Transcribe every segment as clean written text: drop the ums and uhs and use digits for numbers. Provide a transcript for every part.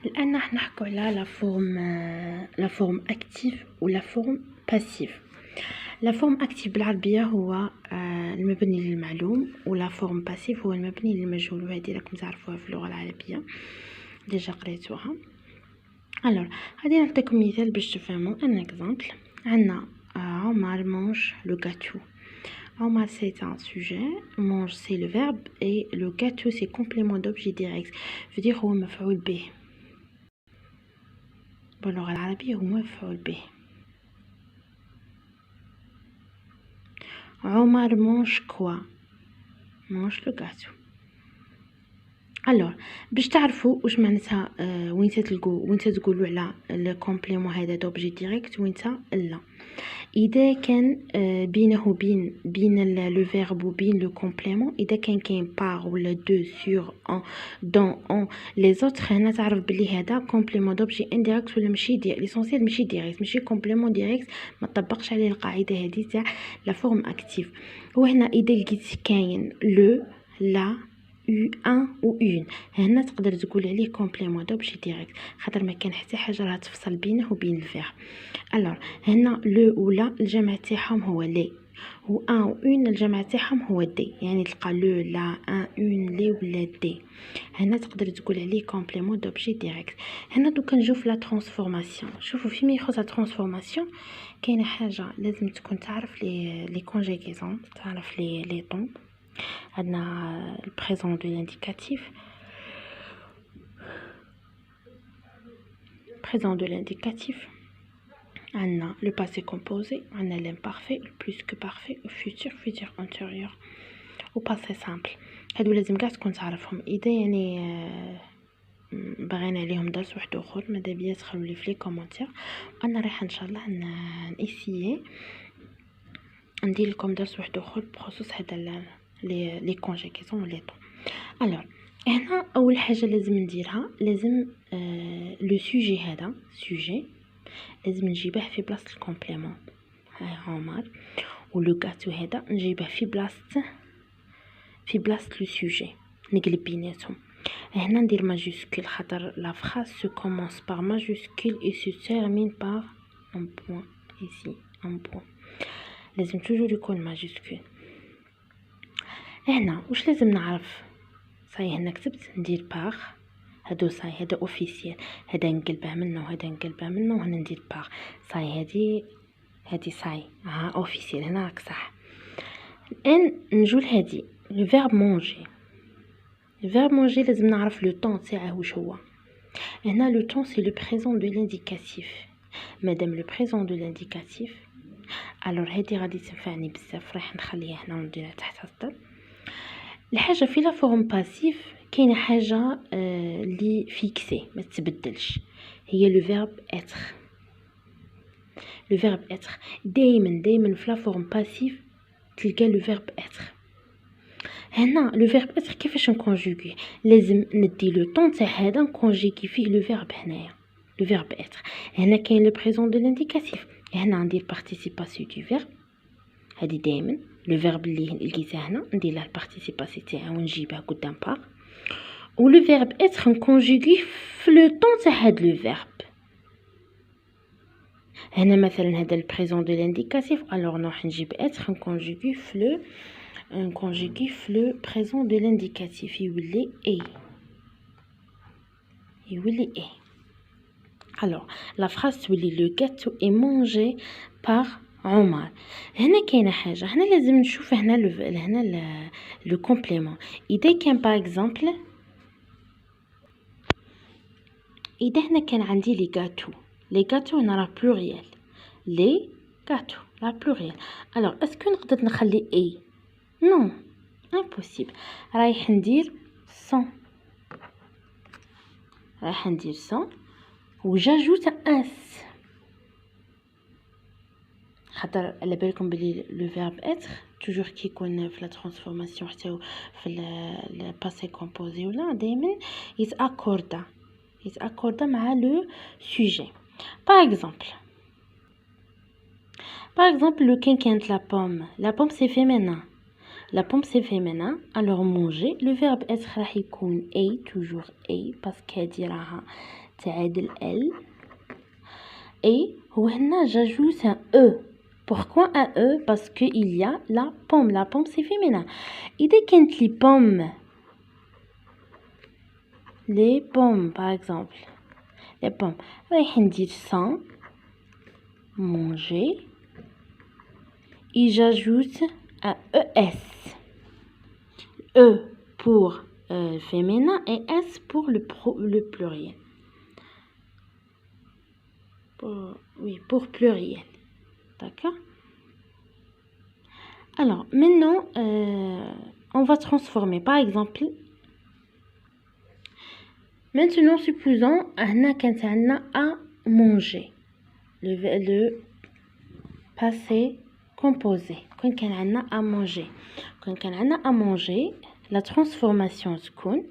الآن راح نحكوا على لا فورم اكتيف ولا فورم باسيف. لا فورم اكتيف بالعربيه هو المبني للمعلوم، ولا فورم باسيف هو المبني للمجهول، وهذه راكم تعرفوها في اللغه العربيه ديجا قريتوها. الوغ غادي نعطيكم مثال باش تفهموا. ان اكزامبل، عندنا عمر mange le gâteau. Omar c'est un sujet, mange c'est le verbe et le gâteau c'est complément d'objet direct, veut dire هو مفعول به. باللغة العربية هو مفعول به. عمر mange quoi? mange le gâteau. الوغ باش تعرفوا واش معناتها وين تقولوا على الكومبليمون هذا دوبجي ديريكت وين لا. اذا كان بينه بين لو فيرب وبين لو كومبليمون، اذا كان بار ولا دو سور ان دون اون لي زوتر، هنا تعرف بلي هذا كومبليمون دوبجي انديريكت ولا ماشي ليسونسيال ماشي ديريكت، ماشي كومبليمون ديريكت، ما تطبقش عليه القاعده هذه تاع لا فورم اكتيف. وهنا اذا لقيت كاين لو لا un ou une، هنا تقدر تقول عليه كومبليمون دوبجي ديريكت، خاطر ما كان حتى حاجه راه تفصل بينه وبين الفيرب. الوغ هنا لو ولا الجمع تاعهم هو لي، و ان و اون الجمع تاعهم هو دي، يعني تلقى لو لا ان اون لي ولا دي، هنا تقدر تقول عليه كومبليمون دوبجي ديريكت. هنا دوكا نجو في لا ترانسفورماسيون. شوفوا فيما يخص لا ترانسفورماسيون كاينه حاجه لازم تكون تعرف لي كونجيغيزون، تعرف لي طون. عندنا البريزون دو لانديكاتيف، présent de l'indicatif، عندنا le passé composé، عندنا l'imparfait، le plus que parfait، le futur antérieur و passé simple. هادو لازم كاع تكون تعرفهم. اذا يعني بغينا عليهم درس واحد اخر ماذا بيا تخلوا لي في لي كومونتير، انا رايحه ان شاء الله نسيي ندير لكم درس واحد اخر بخصوص هذا لي كونجيغيزون لي طون. الوغ هنا اول حاجه لازم نديرها، لازم لو سوجي هذا سوجي لازم نجيبه في بلاصه الكومبليمون، هاي عمر، ولو غاتو هذا نجيبه في بلاصه لو سوجي، نقلب بيناتهم. هنا ندير ماجيسكول خاطر لا فراز سو كومونس بار ماجيسكول اي سو تيرمين بار ان بوين. ايسي ان بوين لازم توجور يكون ماجيسكول. هنا واش لازم نعرف؟ صاي هنا كتبت ندير باغ، هادو صاي هذا اوفيسيال، هذا نقلبه منه وهذا نقلبه منه، وهنا ندير باغ صاي هادي صاي ها اوفيسيال، هنا راك صح. الان نجو لهادي لو فيرب مونجي. لو فيرب مونجي لازم نعرف لو طون تاعه واش هو. هنا لو طون سي لو بريزون دو لانديكاتيف، مادام لو بريزون دو لانديكاتيف الوغ هادي غادي تنفعني بزاف، راح نخليها هنا ونديرها تحت السطر. الحاجه في لا فورم باسيف كاينه حاجه لي فيكسي ما تتبدلش، هي لو فيرب اتر. لو فيرب اتر دائما في لا فورم باسيف تلقى لو فيرب اتر. هنا لو فيرب اتر كيفاش نكونجوغي؟ لازم ندي لو طون تاع هذا نكونجوغي فيه لو فيرب. هنايا لو فيرب اتر هنا كاين لو بريزون دو لانديكاتيف، هنا ندير بارتيسيباسيون دو فيرب، هادي دائما لو فيرب اللي لقيته هنا ندير له البارتيسيباسيون تاعو ونجيبه قدام باغ، و لو فيرب اتر نكونجوغي في لو طون تاع هاد لو فيرب. هنا مثلا هذا البريزون دو لانديكاتيف، الوغ نروح نجيب اتر نكونجوغي في لو بريزون دو لانديكاتيف، يولي اي. الوغ لا فراز تولي لو غاتو اي مونجي بار عمر. هنا كاينه حاجه، هنا لازم نشوف هنا لو كومبليمون. اذا كان باغ اكزومبل، اذا هنا كان عندي لي غاتو هنا راه بلوريال، لي غاتو لا بلوريال، الوغ اسكو نقدر نخلي اي؟ نو امبوسيبل، رايح ندير 100 وجاجوت اس، خاطر على بالكم بلي لو فيرب اتر توجور كي يكون في لا ترانسفورماسيون حتى في الباسي كومبوزي ولا دائما يتاكوردا مع لو سوجي. باغ اكزومبل لو كانت لا بوم سي فيمينين، La pomme c'est féminin. Alors manger. Le verbe être راح يكون a, toujours a, parce qu'هادي راها تعادل L. Et وهنا j'ajoute un E. Pourquoi un E? Parce qu'il y a la pomme. La pomme c'est féminin. إذا كانت les pommes par exemple. Les pommes. رايح ندير sans manger. Et j'ajoute un ES. E pour féminin et S pour le pluriel. Pour pluriel. D'accord? Alors, maintenant, on va transformer. Par exemple, maintenant, supposons qu'on a à manger. Le passé composé. Quand on a à manger. Quand on a à manger, la transformation se compte.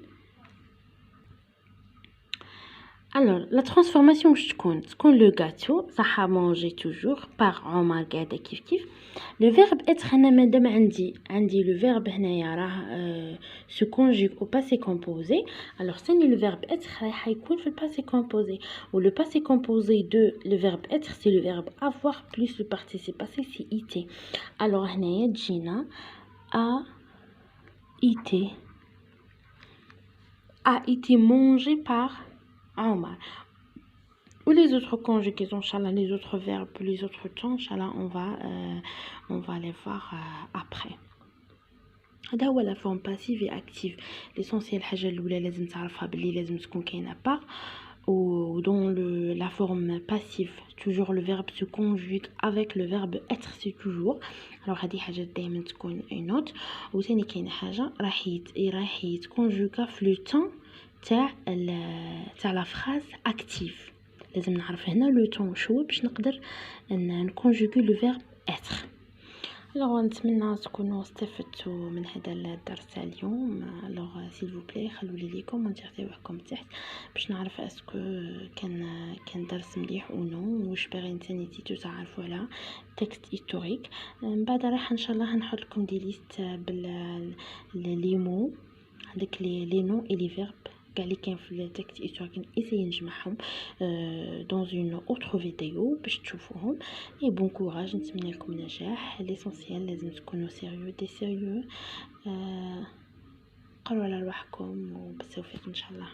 Alors, la transformation je تكون le gâteau ça a mangé toujours par Omar قاعدة كيف كيف. Le verbe être هنا مادام عندي le verbe هنايا راه se conjugue au passé composé. Alors ثاني le verbe être راح يكون في le passé composé. Ou le passé composé de le verbe être c'est le verbe avoir plus le participe passé c'est été. Alors هنايا تجينا a été mangé par Omar. Ou les autres conjugaisons, Inch'Allah, les autres verbes, les autres temps, Inch'Allah, on va les voir après. هذا هو la forme passive et active. L'essentiel الحاجة الأولى لازم تعرفها بلي لازم تكون كاينة par. Ou dans la forme passive, toujours le verbe se conjugue avec le verbe être, c'est toujours. Alors هذه حاجة دائما تكون une autre. وثاني كاينة حاجة راح يتكونجوغا في le temps تاع la phrase active. لازم نعرف هنا لو طون شو باش نقدر نكونجوغي لو فيرب être. الوغ نتمنى تكونوا استفدتوا من هذا الدرس تاع اليوم. الوغ سيل فو بلاي خلولي لي كومونتير تاعكم تحت باش نعرف اسكو كان درس مليح او نو واش باغيين ثاني تيتو تعرفوا على تكست هيستوريك. من بعد راح ان شاء الله نحط لكم دي ليست لي مو هذاك لي نو اي لي فيرب كاع اللي كاين في التكست هيستوريك نسيي نجمعهم dans une autre vidéo باش تشوفوهم. et bon courage نتمنى لكم النجاح. l'essentiel لازم تكونوا سيريو قروا على رواحكم وبالتوفيق ان شاء الله.